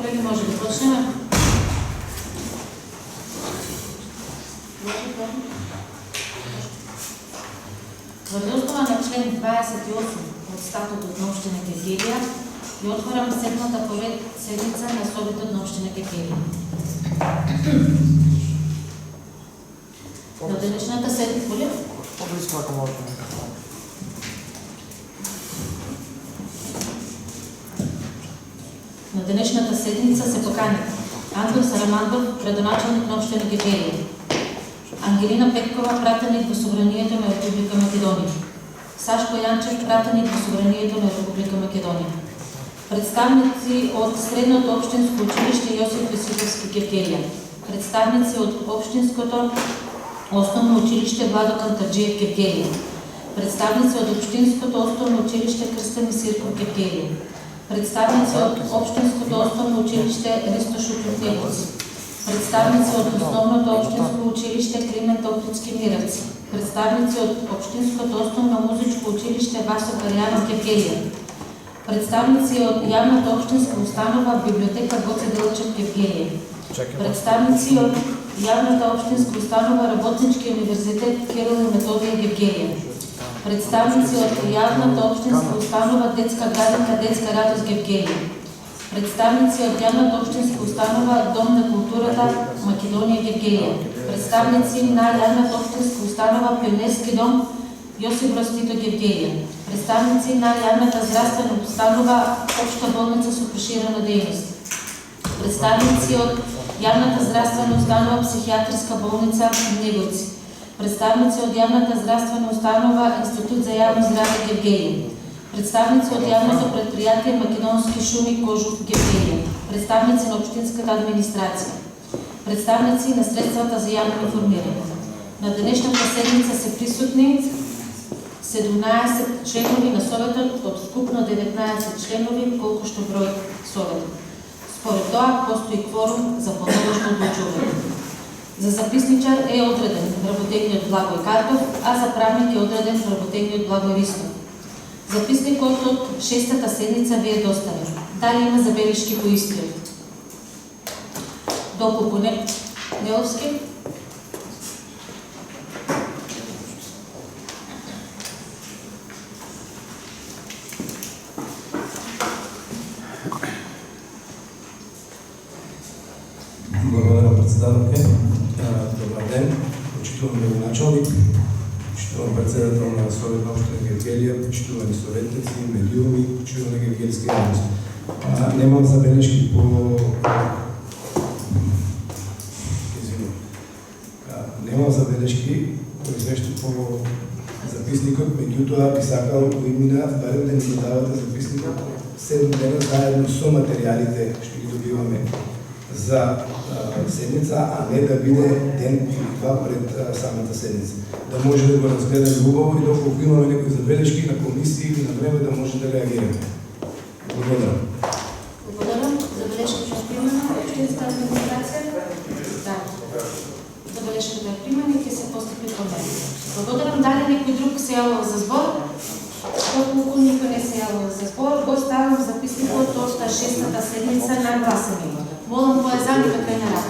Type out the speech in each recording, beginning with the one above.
колеги, може да почнеме. Во основа на член 28 од статутот на општина Кефелија ја отварам седмата седница на Советот на општина Кефелија. На денешната седница, На денешната седница се покани Антон Сарамандов, градоначалник на општина Кефелија, Ангелина Петкова, пратеник во Собранието на Република Македонија, Сашко Јанчев, пратеник во Собранието на Република Македонија, представници од Средното општинско училиште Јосиф Јосифовски Кефелија, представници од Општинското основно училиште Владо Кантарџиев Кефелија, представници од Општинското основно училиште Крстен Мисирков Кефелија, представници од Општинското основно училиште Ристо Шупов Невоци, представници од Основното општинско училиште Климент Охридски Мировци, представници од Општинското основно музичко училиште Васо Карјанов Кефелија, представници од Јавната општинска установа Библиотека Гоце Делчев Кефелија, представници од Јавната општинска установа Работнички универзитет Кирил и Методија Кефелија, представници од Јавната општинска установа Детска градинка Детска радост Кефелија, представници од Јавната општинска установа Дом на културата Македонија Кефелија, представници на Јавната општинска установа Пионерски дом Јосип Броз Тито Кефелија, представници на Јавната здравствена установа Општа болница со проширена дејност, представници од Јавната здравствена установа Психијатрска болница Неговци, представници од Јавната здравствена установа Институт за јавно здравје Кефелија, представници од Јавното предпријатие Македонски шуми Кожух Кефелија, представници на општинската администрација, представници на средствата за јавно информирање. На денешната седница се присутни 17 членови на Советот од вкупно 19 членови, колку што број Советот. Според тоа, постои кворум за подобно одлучување. За записничар е одреден вработениот Благој Картов, а за правник е одреден вработениот Благој Ристов. Записникот од 6-та седница ви е доставен. Дали има забелешки по истиот? Доколку не, Неловски? Благодарам, председателке. Добар ден, почитувам градоначалник, почитувам председател на Совет на општина Кефелија, почитувани советници, медиуми, почитувани кефелијска јавност. Немам забелешки по извештај по записникот, меѓутоа би сакал во имена барем да ни го давате записникот 7 дена заедно со материјалите што ги добиваме за седница, а не да биде ден или два пред самата седница. Да може да го разгледаме убаво и доколку имаме некои забелешки на комисии или на време да може да реагираме. Благодарам. Благодарам. Забелешката е примена општинска администрација? Да. Забелешката е примена и ќе се постапи по неа. Благодарам. Дали некој друг се јавува за збор? Доколку никој не се јавува за збор, го ставам записникот од 6-та седница на гласање. Молам поезаните кај на рак.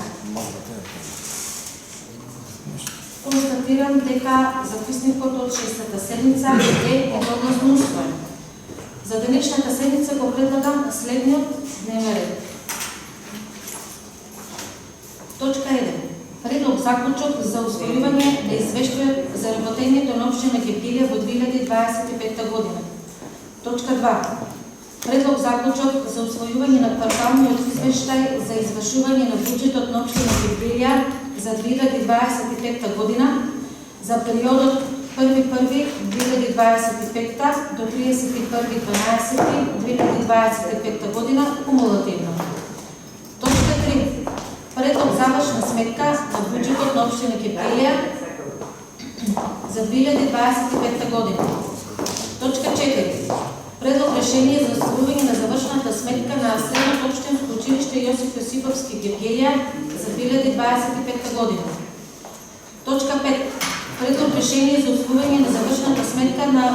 Констатирам дека записникот од 6-та седница е едногласно усвоен. За денешната седница го предлагам следниот дневен ред. Точка 1. Предлог заклучок за усвојување на извештајот за работењето на општина Кефелија во 2025 година. Точка 2. Предлог заклучок за усвојување на кварталниот извештај за извршување на буџетот на општина Кефелија за 2025 година за периодот 1.1.2025 до 31.12.2025 година кумулативно. Точка 3. Предлог завршна сметка на буџетот на општина Кефелија за 2025 година. Точка 4. Предлог решение за усвојување на завршната сметка на Средното општинско училиште Јосиф Јосифовски Кефелија за 2025 година. Точка 5. Предлог решение за усвојување на завршната сметка на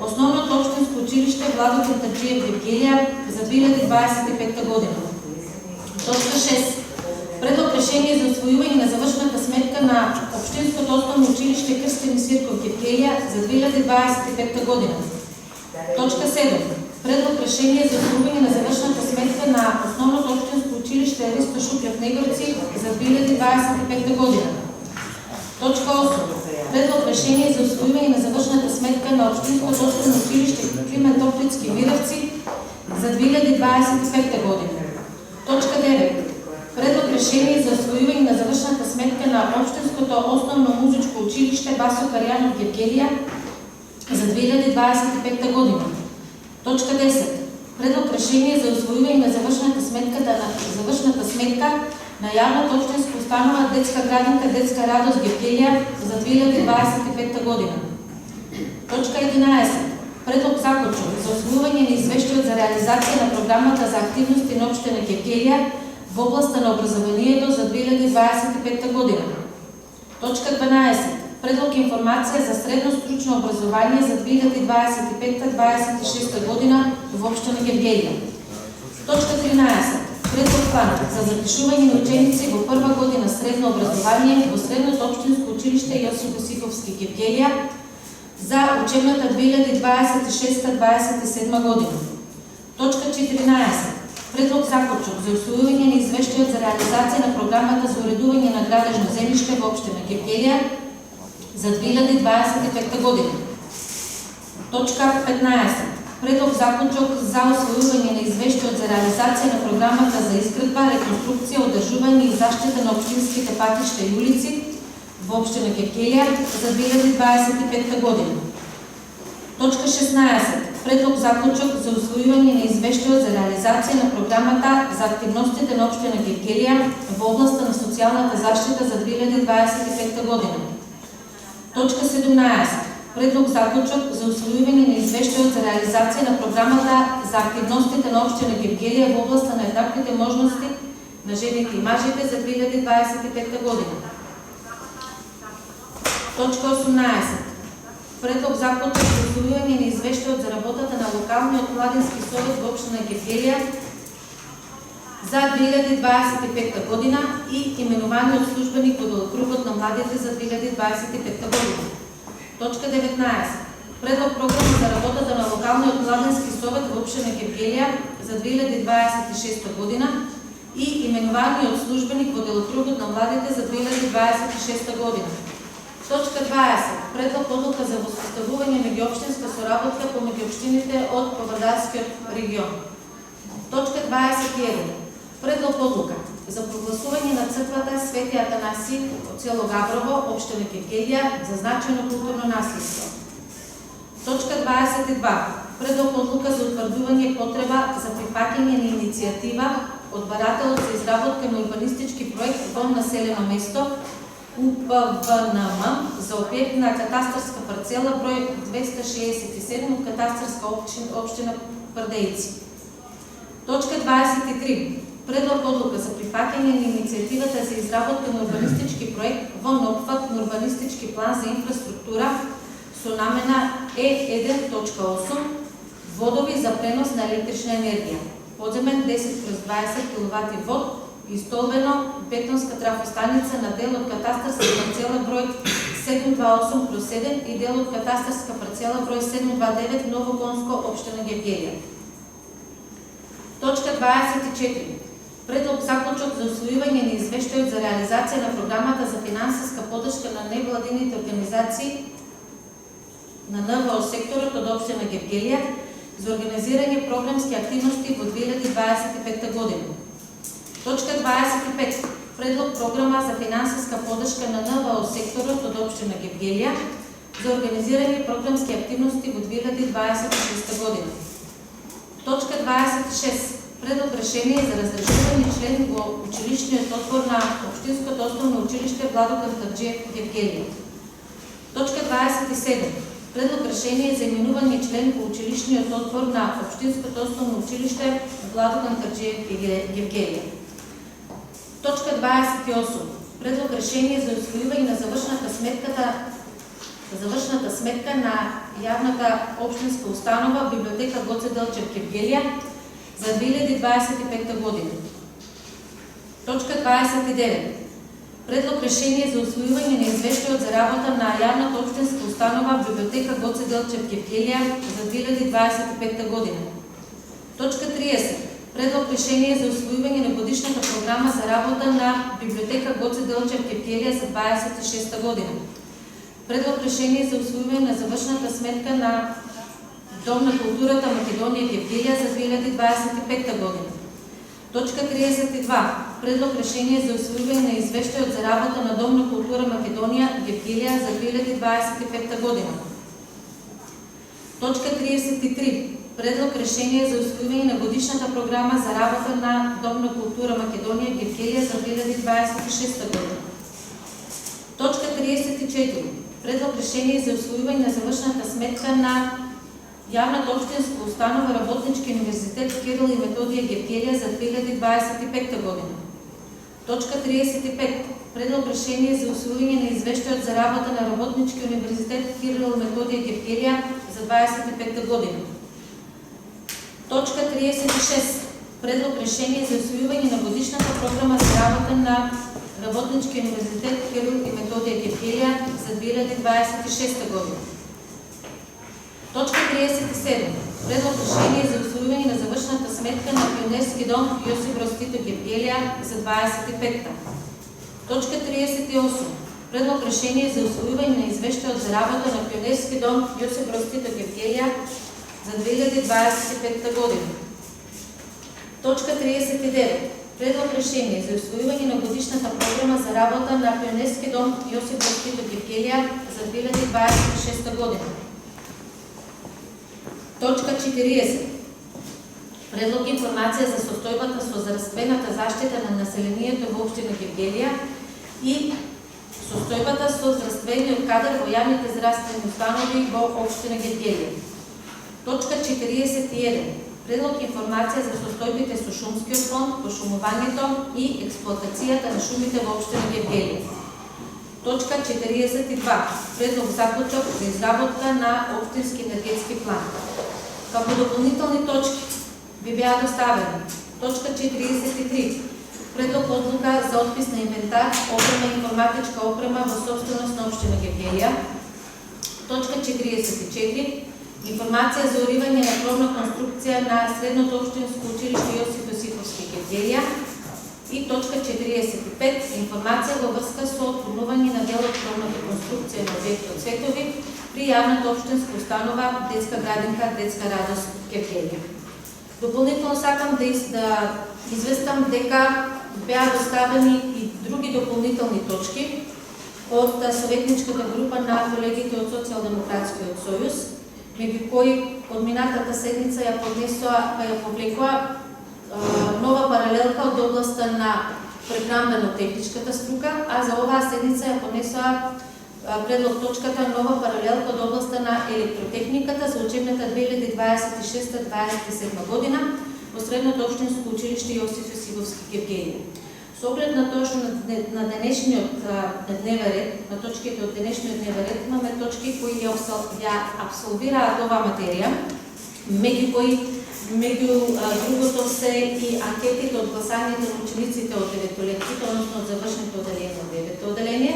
Основното општинско училиште Владо Кантарџиев Кефелија за 2025 година. Точка 6. Предлог решение за усвојување на завршната сметка на Општинското основно училиште Крстен Свирков Гевгелија за 2025 година. Точка 7. Предлог решение за усвојување на завршната сметка на Основното општинско училиште Ристо Шупјев Негорци за 2025 година. Точка 8. Предлог решение за усвојување на завршната сметка на Општинското основно училиште Климент Охридски Мировци за 2025 година. Точка 9. Предлог решение за усвојување на завршната сметка на Општинското основно музичко училиште Васо Карјанов Гевгелија за 2025 година. Точка 10. Предлог решение за усвојување на завршната сметка на јавната општинска установа Детска градинка Детска радост Гевгелија за 2025 година. Точка 11. Предлог заклучок за усвојување на извештајот за реализација на програмата за активности на општина Гевгелија во областа на образованието за 2025 година. Точка 12. Предлог информација за средно стручно образование за 2025-2026 година во општина Гевгелија. Точка 13. Предлог план за запишување на ученици во прва година средно образование во Средното општинско училиште Јосиф Осиповски Гевгелија за учебната 2026-2027 година. Точка 14. Предлог заклучок за усвојување на извештајот за реализација на програмата за уредување на градежно земјиште во општина Гевгелија за 2025 година. Точка 15. Предлог заклучок за усвојување на извештајот за реализација на програмата за изградба, реконструкција, одржување и заштита на општинските патишта и улици во општина Гевгелија за 2025 година. Точка 16. Предлог заклучок за усвојување на извештајот за реализација на програмата за активностите на општина Гевгелија во областа на социјалната заштита за 2025 година. Точка 17. Предлог заклучок за усвојување на извештајот за реализација на програмата за активностите на општина Гевгелија во областа на еднаквите можности на жените и мажите за 2025 година. Точка 18. Предлог заклучок за усвојување на извештајот за работата на локалниот младински совет во општина Гевгелија за 2025 година и именуваниот службеник во делокругот на младите за 2025 година. Точка 19. Предлог програма за работата на локалниот младински совет во општина Гевгелија за 2026 година и именуваниот службеник во делокругот на младите за 2026 година. Точка 20. Предлог одлука за воспоставување меѓуопштинска соработка помеѓу општините од Поврдарскиот регион. Точка 21. Предлог одлука за прогласување на црквата Свети Атанаси од село Габрово, општина Гевгелија за значајно културно наследство. Точка 22. Предлог одлука за утврдување потреба за прифаќање на иницијатива од барателот за изработка на урбанистички проект во населено место УПВНМ за објект на катастарска парцела број 267 од катастарска општина Прдејци. Точка 23. Предлог одлука за прифаќање на иницијативата за изработка на урбанистички проект во опфат на урбанистички план за инфраструктура со намена Е1.8 водови за пренос на електрична енергија, подземен 10/20 киловати вод и столбено бетонска трафостаница на дел од катастарска парцела број 728/7 и дел од катастарска парцела број 729 Ново Гонско, општина Гевгелија. Точка 24. Предлог заклучок за усвојување на извештајот за реализација на програмата за финансиска поддршка на невладините организации на НВО секторот од општина Гевгелија за организирање програмски активности во 2025 година. Точка 25. Предлог програма за финансиска поддршка на НВО секторот од општина Гевгелија за организирање програмски активности во 2026 година. Точка 26. Предлог решение за разрешување член во училишниот одбор на Општинското основно училиште Владо Кантарџиев Гевгелија. Точка 27. Предлог решение за именување член во училишниот одбор на Општинското основно училиште Владо Кантарџиев Гевгелија. Точка 28. Предлог решение за усвојување на завршната сметка на јавната општинска установа Библиотека Гоце Делчев Гевгелија за 2025 година. Точка 29. Предлог решение за усвојување на извештајот за работа на јавната општинска установа Библиотека Гоце Делчев Кефтелија за 2025 година. Точка 30. Предлог решение за усвојување на годишната програма за работа на Библиотека Гоце Делчев Кефтелија за 26 година. Предлог решение за усвојување на завршната сметка на Дом на културата Македонија Кефтелија за 2025 година. Точка 32. Предлог решение за усвојување на извештајот за работа на Дом на култура Македонија Кефтелија за 2025 година. Точка 33. Предлог решение за усвојување на годишната програма за работа на Дом на култура Македонија Кефтелија за 2026 година. Точка 34. Предлог решение за усвојување на завршната сметка на Јавната општинска установа Работнички универзитет Кирил и Методија Кефтелија за 2025 година. Точка 35. Предлог решение за усвојување на извештајот за работа на Работнички универзитет Кирил и Методија Кефтелија за 2025 година. Точка 36. Предлог решение за усвојување на годишната програма за работа на Работнички универзитет Кирил и Методија Кефтелија за 2026 година. Точка 37. Предлог решение за усвојување на завршната сметка на Пионерски дом Јосип Броз Тито Кефтелија за 25-та. Точка 38. Предлог решение за усвојување на извештајот за работа на Пионерски дом Јосип Броз Тито Кефтелија за 2025 година. Точка 39. Предлог решение за усвојување на годишната програма за работа на Пионерски дом Јосип Броз Тито Кефтелија за 2026 година. Точка 40. Предлог информација за состојбата со здравствената заштита на населението во општина Кефтелија и состојбата со здравствениот кадар во јавните здравствени установи во општина Кефтелија. Точка 41. Предлог информација за состојбите со шумскиот фонд, пошумувањето и експлоатацијата на шумите во општина Кефтелија. Точка 42. Предлог заклучок за изработка на општински енергетски план. Како дополнителни точки би беа доставени: точка 43. Предлог одлука за отпис на инвентар, опрема и информатичка опрема во собственост на општина Кефтелија. Точка 44. Информација за уривање на кровна конструкција на Средното општинско училиште Јосиф Јосифовски Кефтелија. И точка 45. Информација во врска со отпунување на дел од кровната конструкција на објектот Цветови при јавната општинска установа Детска градинка Детска радост Кефтелија. Дополнително сакам да известам дека беа доставени и други дополнителни точки од советничката група на колегите од Социјалдемократскиот сојуз, меѓу кои од минатата седница ја повлекоа нова паралелка од областа на преграмбено-техничката струка, а за оваа седница ја понесоа предлог точката нова паралелка од областа на електротехниката за учебната 2026-2027 година во Средното општинско училиште Јосиф Јосифовски Кефтелија. Со оглед на тоа што на денешниот дневен ред, на точките од денешниот дневен ред, имаме точки кои ја апсолвираат оваа материја, меѓу другото се и анкетите од гласањето на учениците од 9-то лекците, односно од завршното оделение од 9-то оделение.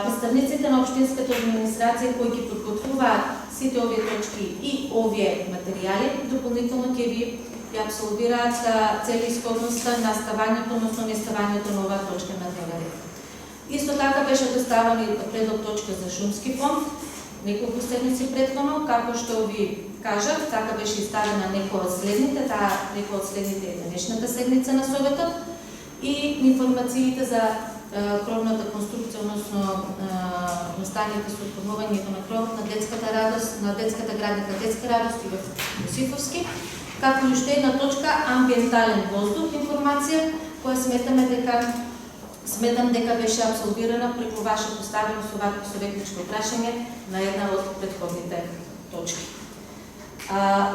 Представниците на општинската администрација кои ги подготвуваат сите овие точки и овие материјали, дополнително ќе ви апсолвираат целисходноста на ставањето, односно неставањето на оваа точка на дневен ред. Исто така беше доставен предлог точка за шумски фонд неколку седмици претходно, како што ви кажав, така беше изставена некоја од следните, некоја од следните е денешната седница на Советот и информациите за кровната конструкција, односно настаните со отпомнувањето на кровот на детската радост, на детската градинка Детска радост и Јосифовски, како и уште една точка амбиентален воздух информација, која сметам дека беше абсолвирана преку ваше поставено со вакво советничко прашање на една од претходните точки.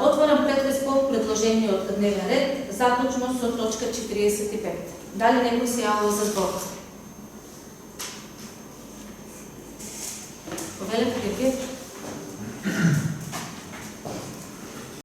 Отворам претрес по предложениот дневен ред, заклучно со точка 45. Дали некој се јавува за збор?